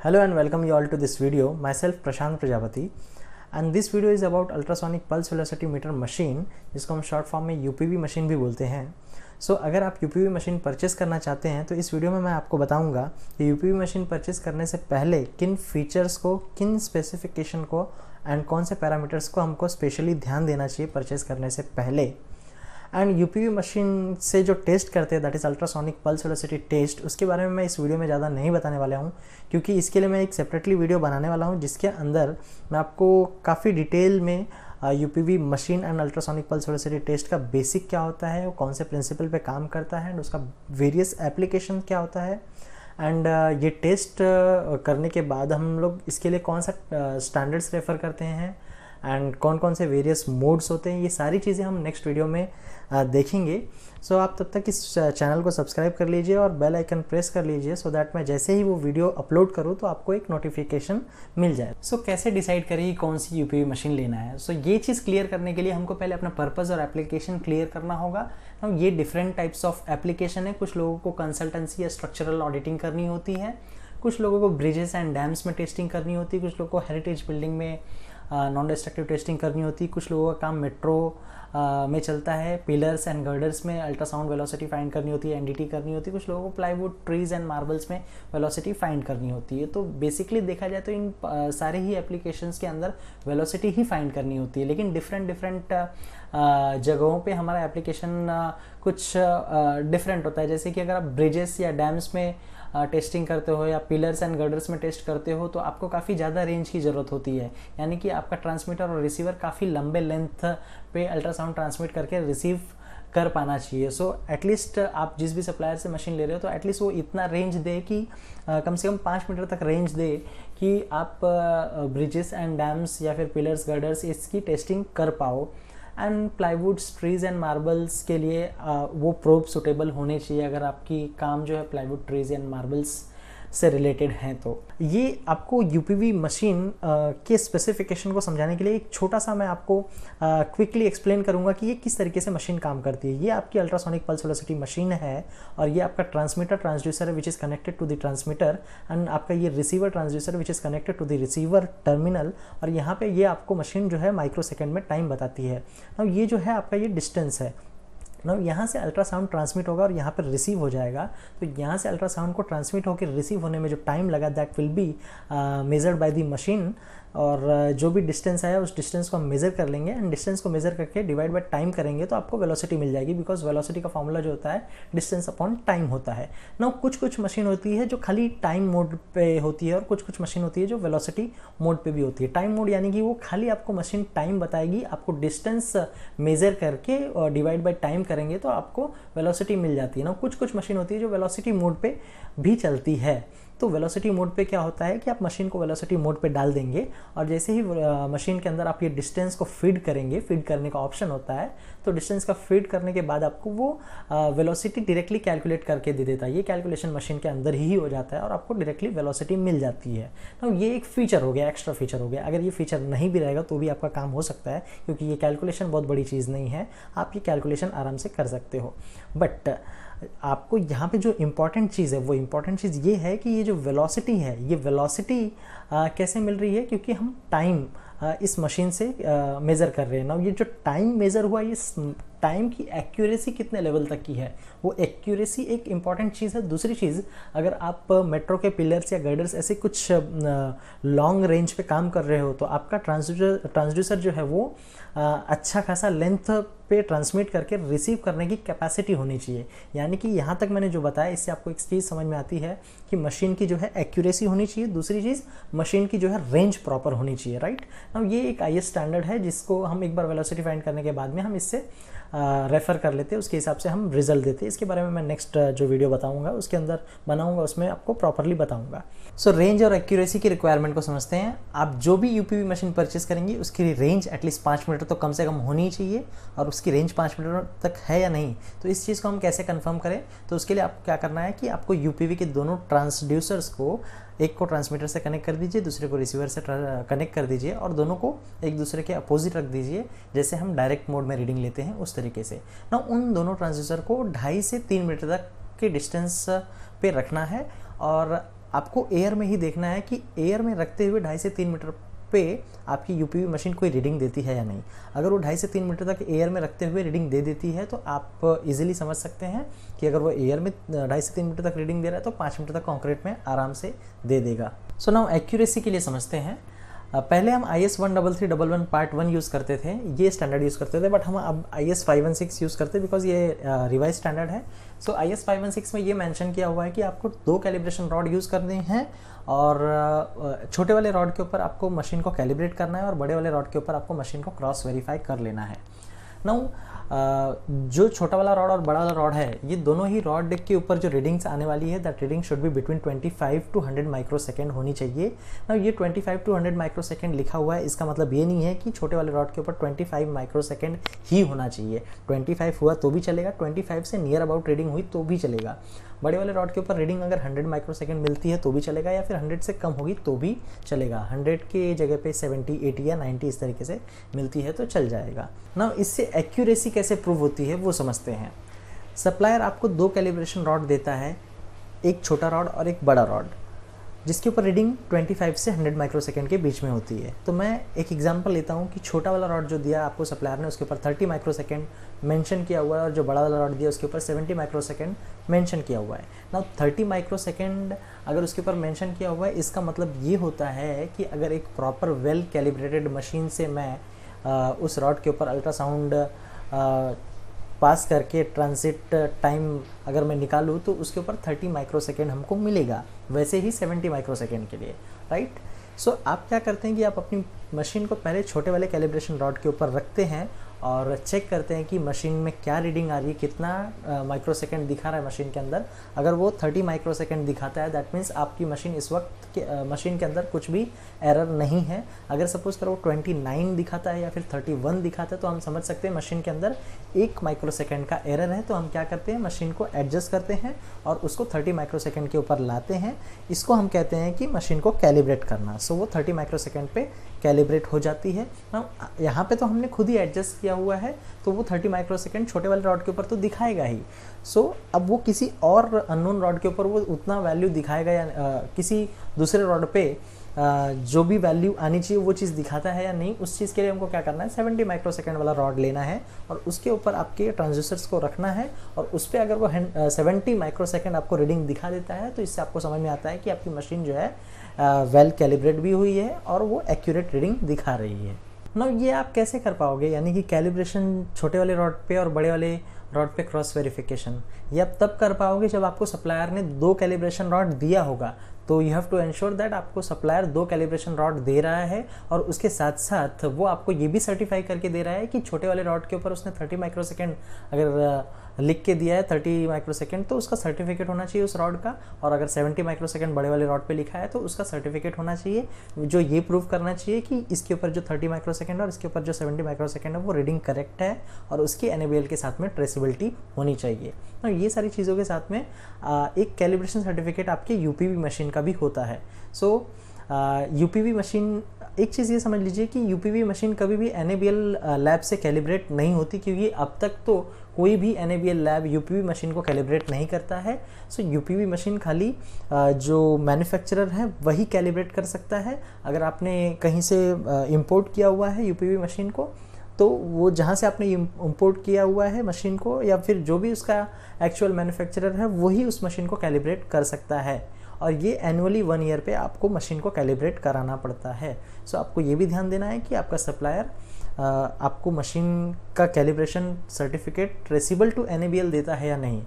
Hello and welcome you all to this video. Myself Prashant Prajapati and this video is about ultrasonic pulse velocity meter machine जिसको हम short form में UPV machine भी बोलते हैं। अगर आप UPV machine purchase करना चाहते हैं तो इस वीडियो में मैं आपको बताऊंगा कि UPV मशीन परचेस करने से पहले किन फीचर्स को, किन स्पेसिफिकेशन को एंड कौन से पैरामीटर्स को हमको स्पेशली ध्यान देना चाहिए परचेस करने से पहले। एंड UPV मशीन से जो टेस्ट करते हैं that is ultrasonic pulse velocity test, उसके बारे में मैं इस वीडियो में ज़्यादा नहीं बताने वाला हूँ क्योंकि इसके लिए मैं एक सेपरेटली वीडियो बनाने वाला हूँ जिसके अंदर मैं आपको काफ़ी डिटेल में UPV machine and ultrasonic pulse velocity test का बेसिक क्या होता है, वो कौन से प्रिंसिपल पे काम करता है एंड उसका वेरियस एप्लीकेशन क्या होता है एंड ये टेस्ट करने के बाद हम लोग इसके लिए कौन सा स्टैंडर्ड्स रेफ़र करते हैं एंड कौन कौन से वेरियस मोड्स होते हैं, ये सारी चीज़ें हम नेक्स्ट वीडियो में देखेंगे। आप तब तक इस चैनल को सब्सक्राइब कर लीजिए और बेल आइकन प्रेस कर लीजिए सो दैट मैं जैसे ही वो वीडियो अपलोड करूँ तो आपको एक नोटिफिकेशन मिल जाए। कैसे डिसाइड करें कौन सी UPV मशीन लेना है? ये चीज़ क्लियर करने के लिए हमको पहले अपना पर्पज़ और एप्लीकेशन क्लियर करना होगा। ये डिफरेंट टाइप्स ऑफ एप्लीकेशन है। कुछ लोगों को कंसल्टेंसी या स्ट्रक्चरल ऑडिटिंग करनी होती है, कुछ लोगों को ब्रिजेस एंड डैम्स में टेस्टिंग करनी होती है, कुछ लोगों को हेरिटेज बिल्डिंग में नॉन डिस्ट्रक्टिव टेस्टिंग करनी होती है, कुछ लोगों का काम मेट्रो में चलता है, पिलर्स एंड गर्डर्स में अल्ट्रासाउंड वेलोसिटी फाइंड करनी होती है, NDT करनी होती है, कुछ लोगों को प्लाईवुड, ट्रीज एंड मार्बल्स में वेलोसिटी फाइंड करनी होती है। तो बेसिकली देखा जाए तो इन सारे ही एप्लीकेशंस के अंदर वेलोसिटी ही फाइंड करनी होती है, लेकिन डिफरेंट जगहों पे हमारा एप्लीकेशन कुछ डिफरेंट होता है। जैसे कि अगर आप ब्रिजेस या डैम्स में टेस्टिंग करते हो या पिलर्स एंड गर्डर्स में टेस्ट करते हो तो आपको काफ़ी ज़्यादा रेंज की ज़रूरत होती है, यानी कि आपका ट्रांसमीटर और रिसीवर काफ़ी लंबे लेंथ पे अल्ट्रासाउंड ट्रांसमिट करके रिसीव कर पाना चाहिए। एटलीस्ट आप जिस भी सप्लायर से मशीन ले रहे हो तो एटलीस्ट वो इतना रेंज दे कि कम से कम 5 मीटर तक रेंज दे कि आप ब्रिजेस एंड डैम्स या फिर पिलर्स गर्डर्स इसकी टेस्टिंग कर पाओ। एंड प्लाईवुड्स, ट्रीज एंड मार्बल्स के लिए वो प्रोब सुटेबल होने चाहिए अगर आपकी काम जो है प्लाईवुड, ट्रीज एंड मार्बल्स से रिलेटेड हैं। तो ये आपको UPV मशीन के स्पेसिफिकेशन को समझाने के लिए एक छोटा सा मैं आपको क्विकली एक्सप्लेन करूंगा कि ये किस तरीके से मशीन काम करती है। ये आपकी अल्ट्रासोनिक पल्स वेलोसिटी मशीन है और ये आपका ट्रांसमीटर ट्रांसड्यूसर है which is connected to the transmitter and आपका ये receiver transducer which is connected to the receiver terminal. और यहाँ पे ये आपको मशीन जो है माइक्रो सेकेंड में टाइम बताती है। अब ये जो है आपका ये डिस्टेंस है यहाँ से अल्ट्रासाउंड ट्रांसमिट होगा और यहाँ पर रिसीव हो जाएगा। तो यहाँ से अल्ट्रासाउंड को ट्रांसमिट होकर रिसीव होने में जो टाइम लगा that will be measured by the machine. और जो भी डिस्टेंस आया उस डिस्टेंस को हम मेज़र कर लेंगे एंड डिस्टेंस को मेज़र करके डिवाइड बाय टाइम करेंगे तो आपको वेलोसिटी मिल जाएगी, बिकॉज वेलोसिटी का फॉर्मूला जो होता है डिस्टेंस अपॉन टाइम होता है। कुछ मशीन होती है जो खाली टाइम मोड पे होती है और कुछ मशीन होती है जो वेलोसिटी मोड पे भी होती है। टाइम मोड यानी कि वो खाली आपको मशीन टाइम बताएगी, आपको डिस्टेंस मेज़र करके और डिवाइड बाय टाइम करेंगे तो आपको वेलोसिटी मिल जाती है। कुछ मशीन होती है जो वेलोसिटी मोड पे भी चलती है। तो वेलोसिटी मोड पे क्या होता है कि आप मशीन को वेलोसिटी मोड पे डाल देंगे और जैसे ही मशीन के अंदर आप ये डिस्टेंस को फीड करेंगे, फीड करने का ऑप्शन होता है, तो डिस्टेंस का फीड करने के बाद आपको वो वेलोसिटी डायरेक्टली कैलकुलेट करके दे देता है। ये कैलकुलेशन मशीन के अंदर ही हो जाता है और आपको डायरेक्टली वेलोसिटी मिल जाती है। तो ये एक फीचर हो गया, एक्स्ट्रा फीचर हो गया। अगर ये फीचर नहीं भी रहेगा तो भी आपका काम हो सकता है क्योंकि ये कैलकुलेशन बहुत बड़ी चीज़ नहीं है, आप ये कैलकुलेशन आराम से कर सकते हो। बट आपको यहाँ पे जो इम्पॉर्टेंट चीज़ है वो इम्पॉर्टेंट चीज़ ये है कि ये जो वेलोसिटी है, ये वेलोसिटी कैसे मिल रही है, क्योंकि हम टाइम इस मशीन से मेज़र कर रहे हैं ना। ये जो टाइम मेज़र हुआ, ये टाइम की एक्यूरेसी कितने लेवल तक की है, वो एक्यूरेसी एक इम्पॉर्टेंट चीज़ है। दूसरी चीज़, अगर आप मेट्रो के पिलर्स या गर्डर्स ऐसे कुछ लॉन्ग रेंज पे काम कर रहे हो तो आपका ट्रांसड्यूसर जो है वो अच्छा खासा लेंथ पे ट्रांसमिट करके रिसीव करने की कैपेसिटी होनी चाहिए। यानी कि यहाँ तक मैंने जो बताया इससे आपको एक चीज़ समझ में आती है कि मशीन की जो है एक्यूरेसी होनी चाहिए, दूसरी चीज़ मशीन की जो है रेंज प्रॉपर होनी चाहिए, राइट। अब ये एक IS स्टैंडर्ड है जिसको हम एक बार वेलोसिटी फाइंड करने के बाद में हम इससे रेफ़र कर लेते हैं, उसके हिसाब से हम रिजल्ट देते हैं। इसके बारे में मैं नेक्स्ट जो वीडियो बताऊंगा उसके अंदर बनाऊंगा, उसमें आपको प्रॉपरली बताऊंगा। रेंज और एक्यूरेसी की रिक्वायरमेंट को समझते हैं। आप जो भी UPV मशीन परचेस करेंगे उसकी रेंज एटलीस्ट 5 मीटर तो कम से कम होनी ही चाहिए, और उसकी रेंज 5 मीटर तक है या नहीं, तो इस चीज़ को हम कैसे कंफर्म करें। तो उसके लिए आपको क्या करना है कि आपको UPV के दोनों ट्रांसड्यूसर्स को, एक को ट्रांसमीटर से कनेक्ट कर दीजिए, दूसरे को रिसीवर से कनेक्ट कर दीजिए और दोनों को एक दूसरे के अपोजिट रख दीजिए, जैसे हम डायरेक्ट मोड में रीडिंग लेते हैं उस तरीके से। उन दोनों ट्रांसड्यूसर को 2.5 से 3 मीटर तक के डिस्टेंस पे रखना है और आपको एयर में ही देखना है कि एयर में रखते हुए 2.5 से 3 मीटर पे आपकी यूपीवी मशीन कोई रीडिंग देती है या नहीं। अगर वो 2.5 से 3 मीटर तक एयर में रखते हुए रीडिंग दे देती है तो आप इजीली समझ सकते हैं कि अगर वो एयर में 2.5 से 3 मीटर तक रीडिंग दे रहा है तो 5 मीटर तक कंक्रीट में आराम से दे देगा। सो नाउ एक्यूरेसी के लिए समझते हैं। पहले हम IS 13311 पार्ट 1 यूज़ करते थे, ये स्टैंडर्ड यूज़ करते थे, बट हम अब IS 516 यूज़ करते हैं बिकॉज ये रिवाइज स्टैंडर्ड है। सो IS 516 में ये मेंशन किया हुआ है कि आपको 2 कैलिब्रेशन रॉड यूज़ करने हैं और छोटे वाले रॉड के ऊपर आपको मशीन को कैलिब्रेट करना है और बड़े वाले रॉड के ऊपर आपको मशीन को क्रॉस वेरीफाई कर लेना है। नाउ जो छोटा वाला रॉड और बड़ा वाला रॉड है, ये दोनों ही रॉड के ऊपर जो रीडिंग्स आने वाली है, that reading should be between 25 to 100 microsecond होनी चाहिए। नाउ ये 25 टू 100 माइक्रोसेकेंड लिखा हुआ है, इसका मतलब ये नहीं है कि छोटे वाले रॉड के ऊपर 25 माइक्रोसेकेंड ही होना चाहिए। 25 हुआ तो भी चलेगा, 25 से नियर अबाउट रीडिंग हुई तो भी चलेगा। बड़े वाले रॉड के ऊपर रीडिंग अगर 100 माइक्रोसेकेंड मिलती है तो भी चलेगा, या फिर 100 से कम होगी तो भी चलेगा। 100 के जगह पे 70, 80 या 90 इस तरीके से मिलती है तो चल जाएगा ना। इससे एक्यूरेसी कैसे प्रूव होती है वो समझते हैं। सप्लायर आपको 2 कैलिब्रेशन रॉड देता है, एक छोटा रॉड और एक बड़ा रॉड, जिसके ऊपर रीडिंग 25 से 100 माइक्रोसेकेंड के बीच में होती है। तो मैं एक एग्जांपल लेता हूँ कि छोटा वाला रॉड जो दिया आपको सप्लायर ने उसके ऊपर 30 माइक्रोसेकेंड मेंशन किया हुआ है और जो बड़ा वाला रॉड दिया उसके ऊपर 70 माइक्रोसेकेंड मेंशन किया हुआ है। नाउ 30 माइक्रोसेकेंड अगर उसके ऊपर मेंशन किया हुआ है, इसका मतलब ये होता है कि अगर एक प्रॉपर वेल कैलिब्रेटेड मशीन से मैं उस रॉड के ऊपर अल्ट्रासाउंड पास करके ट्रांजिट टाइम अगर मैं निकालूँ तो उसके ऊपर 30 माइक्रोसेकेंड हमको मिलेगा, वैसे ही 70 माइक्रोसेकेंड के लिए, राइट। सो आप क्या करते हैं कि आप अपनी मशीन को पहले छोटे वाले कैलिब्रेशन रॉड के ऊपर रखते हैं और चेक करते हैं कि मशीन में क्या रीडिंग आ रही है, कितना माइक्रोसेकेंड दिखा रहा है मशीन के अंदर। अगर वो 30 माइक्रोसेकेंड दिखाता है, दैट मीन्स आपकी मशीन इस वक्त मशीन के अंदर कुछ भी एरर नहीं है। अगर सपोज करो 29 दिखाता है या फिर 31 दिखाता है तो हम समझ सकते हैं मशीन के अंदर 1 माइक्रोसेकेंड का एरर है। तो हम क्या करते हैं, मशीन को एडजस्ट करते हैं और उसको 30 माइक्रोसेकेंड के ऊपर लाते हैं। इसको हम कहते हैं कि मशीन को कैलिब्रेट करना। सो वो 30 माइक्रोसेकेंड पे कैलिब्रेट हो जाती है। यहाँ पे तो हमने खुद ही एडजस्ट किया हुआ है तो वो 30 माइक्रोसेकेंड छोटे वाले रॉड के ऊपर तो दिखाएगा ही। सो अब वो किसी और अननोन रॉड के ऊपर वो उतना वैल्यू दिखाएगा या किसी दूसरे रॉड पे जो भी वैल्यू आनी चाहिए वो चीज़ दिखाता है या नहीं, उस चीज़ के लिए हमको क्या करना है, 70 माइक्रोसेकेंड वाला रॉड लेना है और उसके ऊपर आपके ट्रांजिस्टर्स को रखना है और उस पर अगर वो 70 माइक्रोसेकेंड आपको रीडिंग दिखा देता है तो इससे आपको समझ में आता है कि आपकी मशीन जो है वेल कैलिब्रेट भी हुई है और वो एक्यूरेट रीडिंग दिखा रही है। नाउ ये आप कैसे कर पाओगे, यानी कि कैलिब्रेशन छोटे वाले रॉड पे और बड़े वाले रॉड पे क्रॉस वेरिफिकेशन, ये आप तब कर पाओगे जब आपको सप्लायर ने 2 कैलिब्रेशन रॉड दिया होगा। तो you have to ensure that आपको सप्लायर 2 कैलिब्रेशन रॉड दे रहा है और उसके साथ साथ वो आपको ये भी सर्टिफाई करके दे रहा है कि छोटे वाले रॉड के ऊपर उसने 30 माइक्रोसेकेंड अगर लिख के दिया है 30 माइक्रोसेकेंड तो उसका सर्टिफिकेट होना चाहिए उस रॉड का, और अगर 70 माइक्रोसेकेंड बड़े वाले रॉड पे लिखा है तो उसका सर्टिफिकेट होना चाहिए जो ये प्रूव करना चाहिए कि इसके ऊपर जो 30 माइक्रोसेकेंड और इसके ऊपर जो 70 माइक्रोसेकेंड है वो रीडिंग करेक्ट है और उसकी NABL के साथ में ट्रेसेबिलिटी होनी चाहिए। तो ये सारी चीज़ों के साथ में एक कैलिब्रेशन सर्टिफिकेट आपके UPV मशीन का भी होता है। सो UPV मशीन, एक चीज़ ये समझ लीजिए कि UPV मशीन कभी भी NABL लैब से कैलिब्रेट नहीं होती, क्योंकि अब तक तो कोई भी NABL लैब UPV मशीन को कैलिब्रेट नहीं करता है। सो UPV मशीन खाली जो मैन्युफैक्चरर है वही कैलिब्रेट कर सकता है। अगर आपने कहीं से इंपोर्ट किया हुआ है UPV मशीन को तो वो जहाँ से आपने इंपोर्ट किया हुआ है मशीन को या फिर जो भी उसका एक्चुअल मैन्युफैक्चरर है वही उस मशीन को कैलिब्रेट कर सकता है, और ये एनुअली 1 ईयर पे आपको मशीन को कैलिब्रेट कराना पड़ता है। सो आपको ये भी ध्यान देना है कि आपका सप्लायर आपको मशीन का calibration certificate traceable to NABL देता है या नहीं।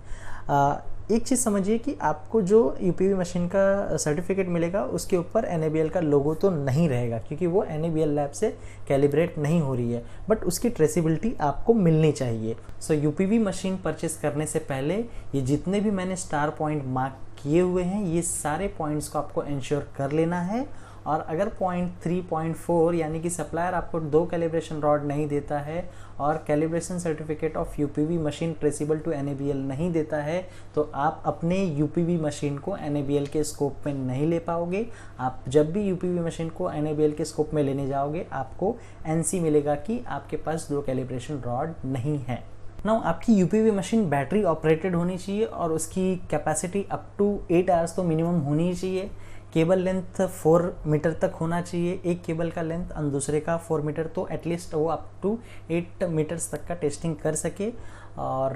एक चीज़ समझिए कि आपको जो UPV मशीन का सर्टिफिकेट मिलेगा उसके ऊपर NABL का लोगो तो नहीं रहेगा, क्योंकि वो NABL लैब से कैलिब्रेट नहीं हो रही है, बट उसकी ट्रेसेबिलिटी आपको मिलनी चाहिए। सो UPV मशीन परचेस करने से पहले ये जितने भी मैंने स्टार पॉइंट मार्क किए हुए हैं ये सारे पॉइंट्स को आपको इंश्योर कर लेना है। और अगर पॉइंट 3.4 यानी कि सप्लायर आपको 2 कैलिब्रेशन रॉड नहीं देता है और calibration certificate of UPV machine traceable to NABL नहीं देता है तो आप अपने UPV मशीन को NABL के स्कोप में नहीं ले पाओगे। आप जब भी UPV मशीन को NABL के स्कोप में लेने जाओगे आपको NC मिलेगा कि आपके पास 2 कैलिब्रेशन रॉड नहीं है। नाउ आपकी यूपीवी मशीन बैटरी ऑपरेटेड होनी चाहिए और उसकी कैपेसिटी अप टू 8 आवर्स तो मिनिमम होनी ही चाहिए। केबल लेंथ 4 मीटर तक होना चाहिए, एक केबल का लेंथ और दूसरे का 4 मीटर, तो एटलीस्ट वो अप टू 8 मीटर्स तक का टेस्टिंग कर सके। और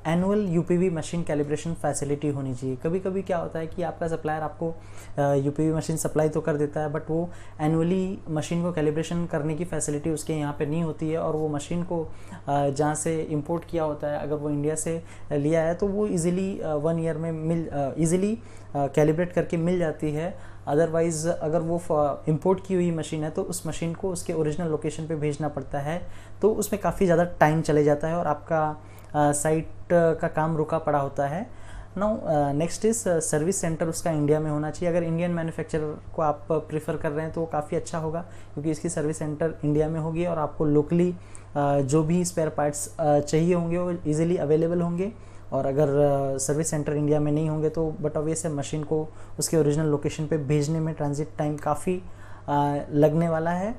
एनुअल यूपीवी मशीन कैलिब्रेशन फैसिलिटी होनी चाहिए। कभी कभी क्या होता है कि आपका सप्लायर आपको यूपीवी मशीन सप्लाई तो कर देता है, बट वो एनुअली मशीन को कैलिब्रेशन करने की फैसिलिटी उसके यहाँ पे नहीं होती है, और वो मशीन को जहाँ से इंपोर्ट किया होता है, अगर वो इंडिया से लिया है तो वो इजीली 1 ईयर में इजीली कैलिब्रेट करके मिल जाती है। अदरवाइज़ अगर वो इंपोर्ट की हुई मशीन है तो उस मशीन को उसके ओरिजिनल लोकेशन पे भेजना पड़ता है, तो उसमें काफ़ी ज़्यादा टाइम चले जाता है और आपका साइट का काम रुका पड़ा होता है। Now next is service centre उसका इंडिया में होना चाहिए। अगर इंडियन मैन्युफैक्चरर को आप प्रीफर कर रहे हैं तो वो काफ़ी अच्छा होगा, क्योंकि इसकी सर्विस सेंटर इंडिया में होगी और आपको लोकली जो भी स्पेयर पार्ट्स चाहिए होंगे वो इजीली अवेलेबल होंगे। और अगर सर्विस सेंटर इंडिया में नहीं होंगे तो बट ऑब्वियस है मशीन को उसके ओरिजिनल लोकेशन पे भेजने में ट्रांजिट टाइम काफ़ी लगने वाला है।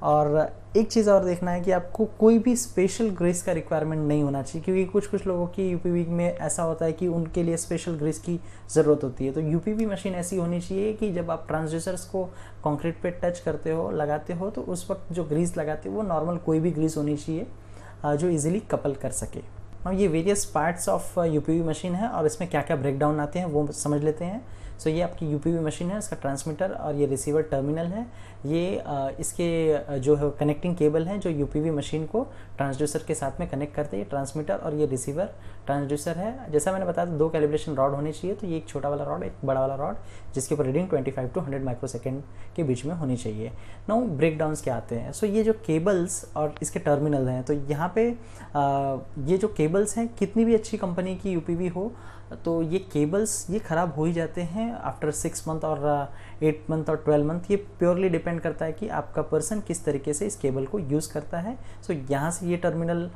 और एक चीज़ और देखना है कि आपको कोई भी स्पेशल ग्रीस का रिक्वायरमेंट नहीं होना चाहिए, क्योंकि कुछ लोगों की यूपीवी में ऐसा होता है कि उनके लिए स्पेशल ग्रीस की ज़रूरत होती है। तो यूपीवी मशीन ऐसी होनी चाहिए कि जब आप ट्रांसड्यूसर्स को कंक्रीट पे टच करते हो, लगाते हो, तो उस वक्त जो ग्रीस लगाते हो वो नॉर्मल कोई भी ग्रीस होनी चाहिए जो इजीली कपल कर सके। अब ये वेरियस पार्ट्स ऑफ यूपीवी मशीन है और इसमें क्या क्या ब्रेकडाउन आते हैं वो समझ लेते हैं। सो ये आपकी यूपीवी मशीन है, इसका ट्रांसमीटर और ये रिसीवर टर्मिनल है। ये इसके जो है कनेक्टिंग केबल है जो यूपीवी मशीन को ट्रांसड्यूसर के साथ में कनेक्ट करते हैं। ये ट्रांसमीटर और ये रिसीवर ट्रांसड्यूसर है। जैसा मैंने बताया 2 कैलिब्रेशन रॉड होनी चाहिए, तो ये एक छोटा वाला रॉड, एक बड़ा वाला रॉड, जिसके ऊपर रीडिंग 25 to 100 माइक्रोसेकेंड के बीच में होनी चाहिए। नाउ ब्रेकडाउन्स क्या आते हैं। सो ये जो केबल्स और इसके टर्मिनल हैं, तो यहाँ पे ये जो केबल्स हैं, कितनी भी अच्छी कंपनी की यूपीवी हो तो ये केबल्स ये ख़राब हो ही जाते हैं आफ्टर 6 मंथ और 8 मंथ और 12 मंथ। ये प्योरली डिपेंड करता है कि आपका पर्सन किस तरीके से इस केबल को यूज़ करता है। सो यहाँ से ये टर्मिनल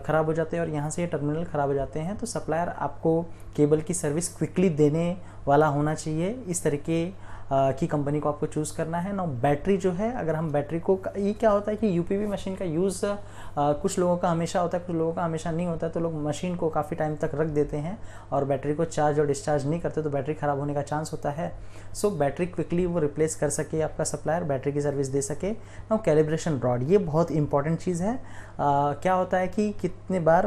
ख़राब हो जाते हैं और यहाँ से ये टर्मिनल ख़राब हो जाते हैं, तो सप्लायर आपको केबल की सर्विस क्विकली देने वाला होना चाहिए। इस तरीके की कंपनी को आपको चूज़ करना है। ना बैटरी जो है, अगर हम बैटरी को, ये क्या होता है कि यूपीवी मशीन का यूज़ कुछ लोगों का हमेशा होता है, कुछ लोगों का हमेशा नहीं होता है, तो लोग मशीन को काफ़ी टाइम तक रख देते हैं और बैटरी को चार्ज और डिस्चार्ज नहीं करते, तो बैटरी ख़राब होने का चांस होता है। सो बैटरी क्विकली वो रिप्लेस कर सके, आपका सप्लायर बैटरी की सर्विस दे सके। ना कैलिब्रेशन रॉड, ये बहुत इंपॉर्टेंट चीज़ है। क्या होता है कि कितने बार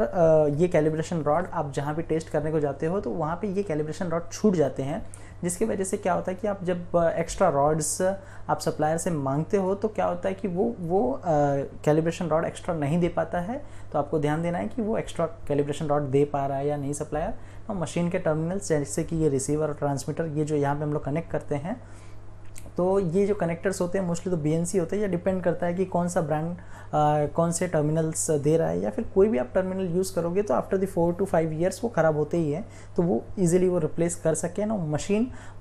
ये कैलिब्रेशन रॉड आप जहाँ भी टेस्ट करने को जाते हो तो वहाँ पे ये कैलिब्रेशन रॉड छूट जाते हैं, जिसकी वजह से क्या होता है कि आप जब एक्स्ट्रा रॉड्स आप सप्लायर से मांगते हो तो क्या होता है कि वो कैलिब्रेशन रॉड एक्स्ट्रा नहीं दे पाता है। तो आपको ध्यान देना है कि वो एक्स्ट्रा कैलिब्रेशन रॉड दे पा रहा है या नहीं सप्लायर। और मशीन के टर्मिनल्स जैसे कि ये रिसीवर और ट्रांसमीटर, ये जो यहाँ पे हम लोग कनेक्ट करते हैं, तो ये जो कनेक्टर्स होते हैं मोस्टली तो बीएनसी होते हैं। ये डिपेंड करता है कि कौन सा ब्रांड कौन से टर्मिनल्स दे रहा है, या फिर कोई भी आप टर्मिनल यूज़ करोगे तो आफ्टर द 4 to 5 ईयर्स वो ख़राब होते ही हैं, तो वो इजीली वो रिप्लेस कर सके ना।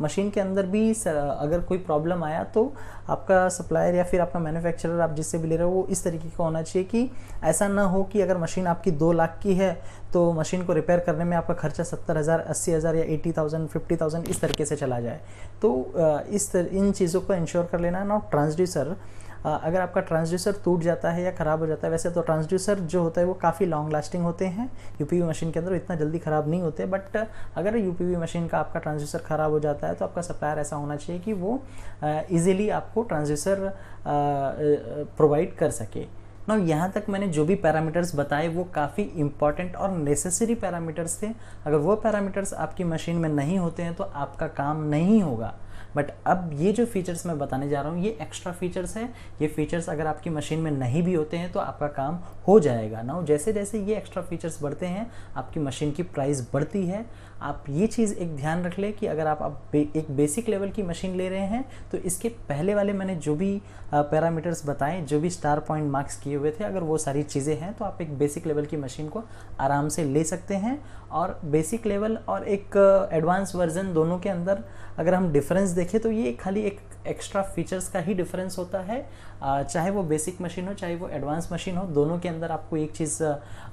मशीन के अंदर भी अगर कोई प्रॉब्लम आया तो आपका सप्लायर या फिर आपका मैन्युफैक्चरर, आप जिससे भी ले रहे हो, वो इस तरीके का होना चाहिए कि ऐसा ना हो कि अगर मशीन आपकी 2 लाख की है तो मशीन को रिपेयर करने में आपका खर्चा 70,000, 80,000 या 80,000, 50,000 इस तरीके से चला जाए। तो इन चीज़ों को इंश्योर कर लेना है ना। ट्रांसड्यूसर, अगर आपका ट्रांसड्यूसर टूट जाता है या ख़राब हो जाता है, वैसे तो ट्रांसड्यूसर जो होता है वो काफ़ी लॉन्ग लास्टिंग होते हैं यूपीवी मशीन के अंदर, इतना जल्दी ख़राब नहीं होते। बट अगर यूपीवी मशीन का आपका ट्रांसड्यूसर ख़राब हो जाता है तो आपका सप्लायर ऐसा होना चाहिए कि वो ईज़िली आपको ट्रांसड्यूसर प्रोवाइड कर सके ना। यहाँ तक मैंने जो भी पैरामीटर्स बताए वो काफ़ी इंपॉर्टेंट और नेसेसरी पैरामीटर्स थे। अगर वो पैरामीटर्स आपकी मशीन में नहीं होते हैं तो आपका काम नहीं होगा। बट अब ये जो फीचर्स मैं बताने जा रहा हूँ ये एक्स्ट्रा फीचर्स है। ये फीचर्स अगर आपकी मशीन में नहीं भी होते हैं तो आपका काम हो जाएगा ना। जैसे जैसे ये एक्स्ट्रा फीचर्स बढ़ते हैं आपकी मशीन की प्राइस बढ़ती है। आप ये चीज़ एक ध्यान रख लें कि अगर आप एक बेसिक लेवल की मशीन ले रहे हैं तो इसके पहले वाले मैंने जो भी पैरामीटर्स बताएं, जो भी स्टार पॉइंट मार्क्स किए हुए थे, अगर वो सारी चीज़ें हैं तो आप एक बेसिक लेवल की मशीन को आराम से ले सकते हैं। और बेसिक लेवल और एक एडवांस वर्जन दोनों के अंदर अगर हम डिफरेंस देखें तो ये खाली एक एक्स्ट्रा फीचर्स का ही डिफरेंस होता है। चाहे वो बेसिक मशीन हो चाहे वो एडवांस मशीन हो, दोनों के अंदर आपको एक चीज़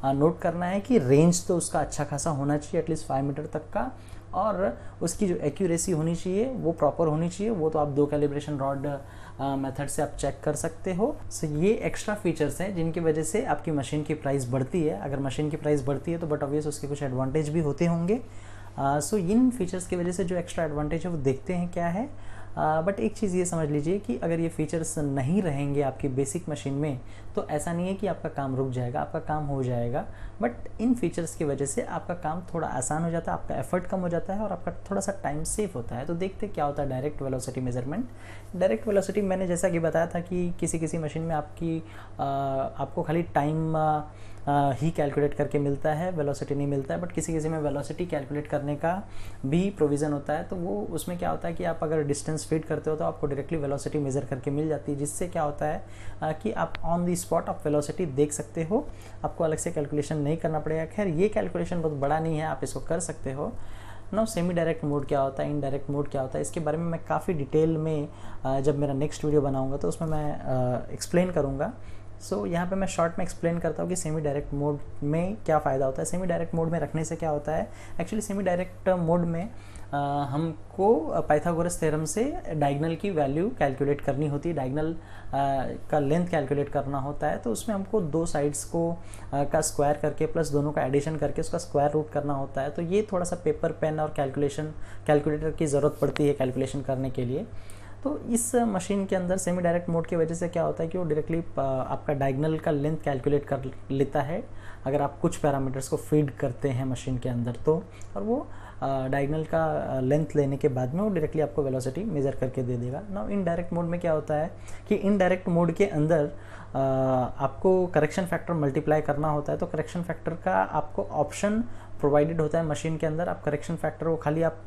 नोट करना है कि रेंज तो उसका अच्छा खासा होना चाहिए, एटलीस्ट 5 मीटर तक का। और उसकी जो एक्यूरेसी होनी चाहिए वो प्रॉपर होनी चाहिए। वो तो आप 2 कैलिब्रेशन रॉड मेथड से आप चेक कर सकते हो। सो ये एक्स्ट्रा फीचर्स हैं जिनकी वजह से आपकी मशीन की प्राइस बढ़ती है। अगर मशीन की प्राइस बढ़ती है तो बट ऑब्वियस उसके कुछ एडवांटेज भी होते होंगे। सो इन फीचर्स की वजह से जो एक्स्ट्रा एडवांटेज है वो देखते हैं क्या है। बट एक चीज़ ये समझ लीजिए कि अगर ये फीचर्स नहीं रहेंगे आपकी बेसिक मशीन में तो ऐसा नहीं है कि आपका काम रुक जाएगा, आपका काम हो जाएगा। बट इन फीचर्स की वजह से आपका काम थोड़ा आसान हो जाता है, आपका एफर्ट कम हो जाता है और आपका थोड़ा सा टाइम सेव होता है। तो देखते क्या होता है direct velocity measurement. Direct velocity मैंने जैसा कि बताया था कि किसी मशीन में आपको खाली टाइम ही कैलकुलेट करके मिलता है, वेलोसिटी नहीं मिलता है। बट किसी में वेलोसिटी कैलकुलेट करने का भी प्रोविज़न होता है। तो वो उसमें क्या होता है कि आप अगर डिस्टेंस फीड करते हो तो आपको डायरेक्टली वेलोसिटी मेज़र करके मिल जाती है, जिससे क्या होता है कि आप ऑन द स्पॉट आप वेलोसिटी देख सकते हो, आपको अलग से कैलकुलेशन नहीं करना पड़ेगा। खैर ये कैलकुलेशन बहुत बड़ा नहीं है, आप इसको कर सकते हो। नाउ सेमी डायरेक्ट मोड क्या होता है, इनडायरेक्ट मोड क्या होता है, इसके बारे में मैं काफ़ी डिटेल में जब मेरा नेक्स्ट वीडियो बनाऊंगा तो उसमें मैं एक्सप्लेन करूँगा। सो यहाँ पे मैं शॉर्ट में एक्सप्लेन करता हूँ कि सेमी डायरेक्ट मोड में क्या फ़ायदा होता है। सेमी डायरेक्ट मोड में रखने से क्या होता है, एक्चुअली सेमी डायरेक्ट मोड में हमको पाइथागोरस थ्योरम से डायगोनल की वैल्यू कैलकुलेट करनी होती है, डायगोनल का लेंथ कैलकुलेट करना होता है। तो उसमें हमको 2 साइड्स को का स्क्वायर करके प्लस दोनों का एडिशन करके उसका स्क्वायर रूट करना होता है। तो ये थोड़ा सा पेपर पेन और कैलकुलेटर की ज़रूरत पड़ती है कैलकुलेशन करने के लिए। तो इस मशीन के अंदर सेमी डायरेक्ट मोड की वजह से क्या होता है कि वो डायरेक्टली आपका डायगोनल का लेंथ कैलकुलेट कर लेता है अगर आप कुछ पैरामीटर्स को फीड करते हैं मशीन के अंदर तो, और वो डायगोनल का लेंथ लेने के बाद में वो डायरेक्टली आपको वेलोसिटी मेज़र करके दे देगा। नाउ इनडायरेक्ट मोड में क्या होता है कि इनडायरेक्ट मोड के अंदर आपको करेक्शन फैक्टर मल्टीप्लाई करना होता है। तो करेक्शन फैक्टर का आपको ऑप्शन प्रोवाइडेड होता है मशीन के अंदर। आप करेक्शन फैक्टर को खाली आप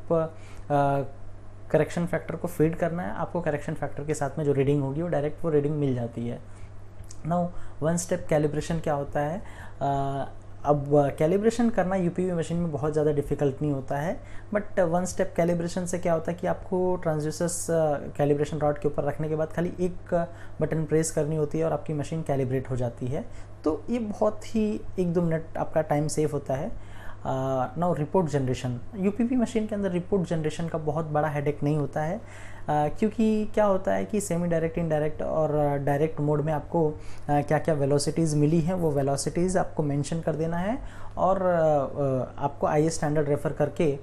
करेक्शन फैक्टर को फीड करना है, आपको करेक्शन फैक्टर के साथ में जो रीडिंग होगी वो डायरेक्ट वो रीडिंग मिल जाती है। नाउ 1 स्टेप कैलिब्रेशन क्या होता है, अब कैलिब्रेशन करना यूपीवी मशीन में बहुत ज़्यादा डिफिकल्ट नहीं होता है। बट 1 स्टेप कैलिब्रेशन से क्या होता है कि आपको ट्रांसड्यूसर्स कैलिब्रेशन रॉड के ऊपर रखने के बाद खाली एक बटन प्रेस करनी होती है और आपकी मशीन कैलिब्रेट हो जाती है। तो ये बहुत ही 1-2 मिनट आपका टाइम सेव होता है। नाउ रिपोर्ट जनरेशन, यूपीवी मशीन के अंदर रिपोर्ट जनरेशन का बहुत बड़ा हेडेक नहीं होता है, क्योंकि क्या होता है कि सेमी डायरेक्ट, इनडायरेक्ट और डायरेक्ट मोड में आपको क्या क्या वेलोसिटीज़ मिली हैं वो वेलोसिटीज़ आपको मेंशन कर देना है। और आपको आईएस स्टैंडर्ड रेफ़र करके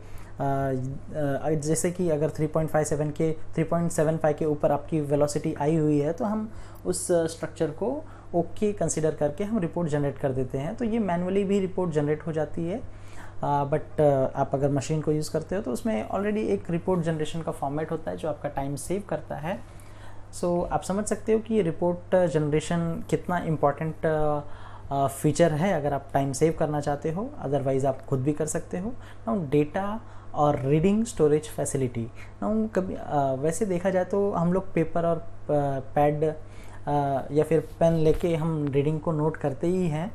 जैसे कि अगर 3.75 के ऊपर आपकी वेलोसिटी आई हुई है तो हम उस स्ट्रक्चर को ओके कंसिडर करके हम रिपोर्ट जनरेट कर देते हैं। तो ये मैनुअली भी रिपोर्ट जनरेट हो जाती है। बट आप अगर मशीन को यूज़ करते हो तो उसमें ऑलरेडी एक रिपोर्ट जनरेशन का फॉर्मेट होता है जो आपका टाइम सेव करता है। सो आप समझ सकते हो कि ये रिपोर्ट जनरेशन कितना इम्पॉर्टेंट फीचर है अगर आप टाइम सेव करना चाहते हो, अदरवाइज़ आप खुद भी कर सकते हो। नाउ डेटा और रीडिंग स्टोरेज फैसिलिटी, नाउ कभी वैसे देखा जाए तो हम लोग पेपर और पैड या फिर पेन लेके हम रीडिंग को नोट करते ही हैं।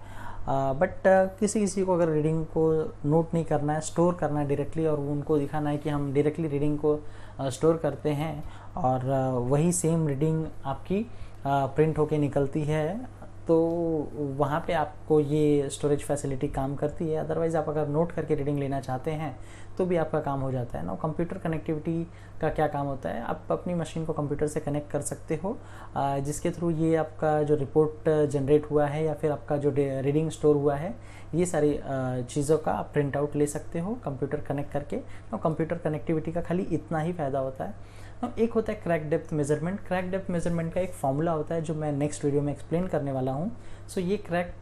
बट किसी को अगर रीडिंग को नोट नहीं करना है, स्टोर करना है डायरेक्टली और उनको दिखाना है कि हम डायरेक्टली रीडिंग को स्टोर करते हैं और वही सेम रीडिंग आपकी प्रिंट होके निकलती है, तो वहाँ पे आपको ये स्टोरेज फैसिलिटी काम करती है। अदरवाइज़ आप अगर नोट करके रीडिंग लेना चाहते हैं तो भी आपका काम हो जाता है ना। कंप्यूटर कनेक्टिविटी का क्या काम होता है, आप अपनी मशीन को कंप्यूटर से कनेक्ट कर सकते हो, जिसके थ्रू ये आपका जो रिपोर्ट जनरेट हुआ है या फिर आपका जो रीडिंग स्टोर हुआ है ये सारी चीज़ों का आप प्रिंट आउट ले सकते हो कंप्यूटर कनेक्ट करके। तो कंप्यूटर कनेक्टिविटी का खाली इतना ही फ़ायदा होता है। एक होता है crack depth measurement. Crack depth measurement का एक फॉर्मूला होता है जो मैं नेक्स्ट वीडियो में एक्सप्लेन करने वाला हूँ। सो ये क्रैक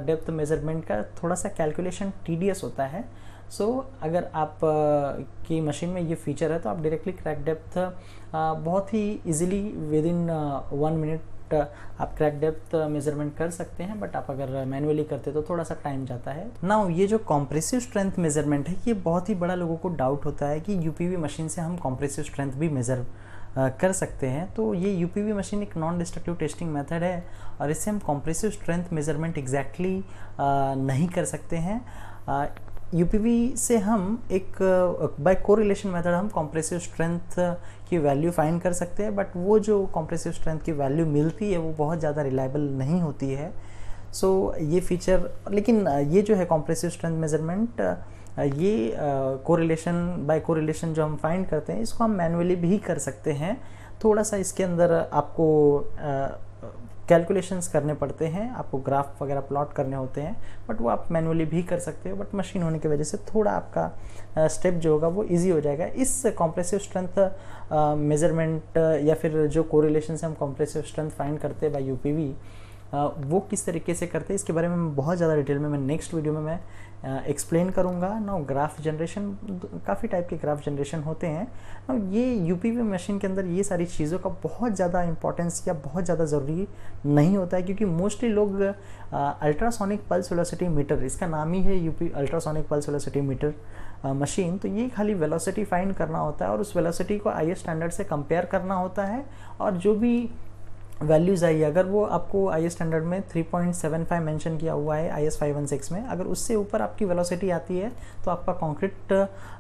डेप्थ मेजरमेंट का थोड़ा सा कैलकुलेशन टीडियस होता है। सो अगर आप की मशीन में ये फीचर है तो आप डायरेक्टली क्रैक डेप्थ बहुत ही इजीली विदिन 1 मिनट आप क्रैक डेप्थ मेजरमेंट कर सकते हैं। बट आप अगर मैनुअली करते तो थोड़ा सा टाइम जाता है। नाउ ये जो कॉम्प्रेसिव स्ट्रेंथ मेजरमेंट है ये बहुत ही बड़ा लोगों को डाउट होता है कि यूपीवी मशीन से हम कॉम्प्रेसिव स्ट्रेंथ भी मेज़र कर सकते हैं। तो ये यूपीवी मशीन एक नॉन डिस्ट्रक्टिव टेस्टिंग मेथड है और इससे हम कॉम्प्रेसिव स्ट्रेंथ मेजरमेंट एग्जैक्टली नहीं कर सकते हैं। यूपीवी से हम एक बाय कोरिलेशन मेथड हम कॉम्प्रेसिव स्ट्रेंथ की वैल्यू फाइंड कर सकते हैं, बट वो जो कॉम्प्रेसिव स्ट्रेंथ की वैल्यू मिलती है वो बहुत ज़्यादा रिलायबल नहीं होती है। सो ये फीचर, लेकिन ये जो है कॉम्प्रेसिव स्ट्रेंथ मेजरमेंट ये कोरिलेशन बाय कोरिलेशन जो हम फाइंड करते हैं इसको हम मैन्युअली भी कर सकते हैं। थोड़ा सा इसके अंदर आपको कैलकुलेशंस करने पड़ते हैं, आपको ग्राफ वगैरह प्लॉट करने होते हैं, बट वो आप मैनुअली भी कर सकते हो। बट मशीन होने की वजह से थोड़ा आपका स्टेप जो होगा वो इजी हो जाएगा। इस कॉम्प्रेसिव स्ट्रेंथ मेजरमेंट या फिर जो कोरिलेशन से हम कॉम्प्रेसिव स्ट्रेंथ फाइंड करते हैं बाय यूपीवी, वो किस तरीके से करते हैं इसके बारे में बहुत ज़्यादा डिटेल में मैं नेक्स्ट वीडियो में मैं एक्सप्लेन करूँगा। नाउ ग्राफ जनरेशन, काफ़ी टाइप के ग्राफ जनरेशन होते हैं। नाउ ये यूपीवी मशीन के अंदर ये सारी चीज़ों का बहुत ज़्यादा इंपॉर्टेंस या बहुत ज़्यादा ज़रूरी नहीं होता है, क्योंकि मोस्टली लोग अल्ट्रासोनिक पल्स वेलोसिटी मीटर, इसका नाम ही है UP ultrasonic pulse velocity meter machine, तो ये खाली वेलोसिटी फाइंड करना होता है और उस वेलोसिटी को आईएस स्टैंडर्ड से कंपेयर करना होता है। और जो भी वैल्यूज़ आई, अगर वो आपको आईएस स्टैंडर्ड में 3.75 मेंशन किया हुआ है आईएस 516 में, अगर उससे ऊपर आपकी वेलोसिटी आती है तो आपका कंक्रीट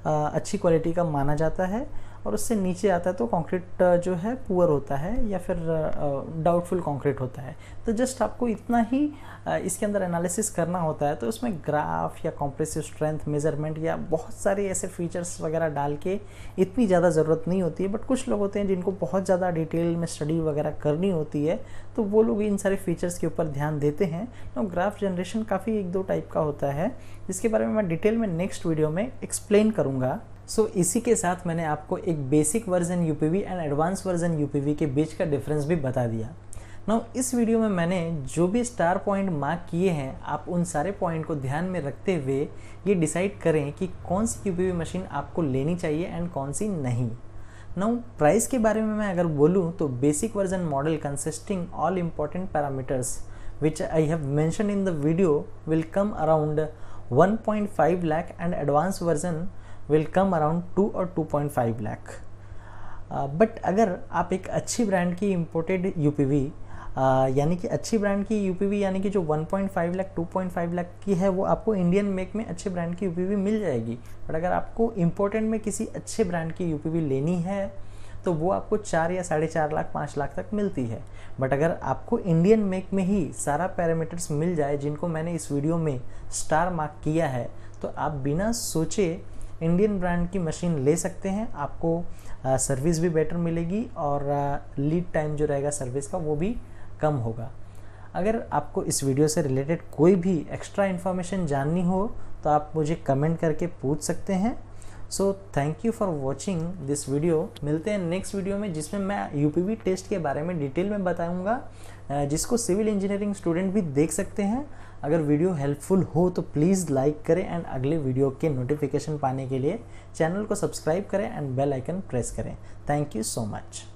अच्छी क्वालिटी का माना जाता है, और उससे नीचे आता है तो कंक्रीट जो है पुअर होता है या फिर डाउटफुल कंक्रीट होता है। तो जस्ट आपको इतना ही इसके अंदर एनालिसिस करना होता है। तो उसमें ग्राफ या कॉम्प्रेसिव स्ट्रेंथ मेजरमेंट या बहुत सारे ऐसे फीचर्स वगैरह डाल के इतनी ज़्यादा ज़रूरत नहीं होती है। बट कुछ लोग होते हैं जिनको बहुत ज़्यादा डिटेल में स्टडी वगैरह करनी होती है, तो वो लोग इन सारे फीचर्स के ऊपर ध्यान देते हैं। तो ग्राफ जनरेशन काफ़ी 1-2 टाइप का होता है, जिसके बारे में मैं डिटेल में नेक्स्ट वीडियो में एक्सप्लेन करूँगा। इसी के साथ मैंने आपको एक basic version UPV and advance version UPV के बीच का डिफरेंस भी बता दिया। नाउ इस वीडियो में मैंने जो भी स्टार पॉइंट मार्क किए हैं, आप उन सारे पॉइंट को ध्यान में रखते हुए ये डिसाइड करें कि कौन सी यूपीवी मशीन आपको लेनी चाहिए एंड कौन सी नहीं। नाउ प्राइस के बारे में मैं अगर बोलूँ तो basic version model consisting all important parameters which I have mentioned in the video will come around 1.5 lakh and advanced version will come around 2 or 2.5 lakh। But अगर आप एक अच्छी ब्रांड की इम्पोर्टेड यूपीवी यानी कि अच्छी ब्रांड की यूपीवी यानी कि जो 1.5 लाख 2.5 लाख की है, वो आपको इंडियन मेक में अच्छे ब्रांड की यूपीवी मिल जाएगी। बट अगर आपको इम्पोर्टेड में किसी अच्छे ब्रांड की यूपीवी लेनी है तो वो आपको 4 या 4.5 लाख 5 लाख तक मिलती है। बट अगर आपको इंडियन मेक में ही सारा पैरामीटर्स मिल जाए जिनको मैंने इस वीडियो में स्टार मार्क किया है, तो आप बिना सोचे इंडियन ब्रांड की मशीन ले सकते हैं। आपको सर्विस भी बेटर मिलेगी और लीड टाइम जो रहेगा सर्विस का वो भी कम होगा। अगर आपको इस वीडियो से रिलेटेड कोई भी एक्स्ट्रा इन्फॉर्मेशन जाननी हो तो आप मुझे कमेंट करके पूछ सकते हैं। So thank you for watching this video. मिलते हैं नेक्स्ट वीडियो में, जिसमें मैं यूपीवी टेस्ट के बारे में डिटेल में बताऊंगा, जिसको सिविल इंजीनियरिंग स्टूडेंट भी देख सकते हैं। अगर वीडियो हेल्पफुल हो तो प्लीज़ लाइक करें एंड अगले वीडियो के नोटिफिकेशन पाने के लिए चैनल को सब्सक्राइब करें एंड बेल आइकन प्रेस करें। Thank you so much.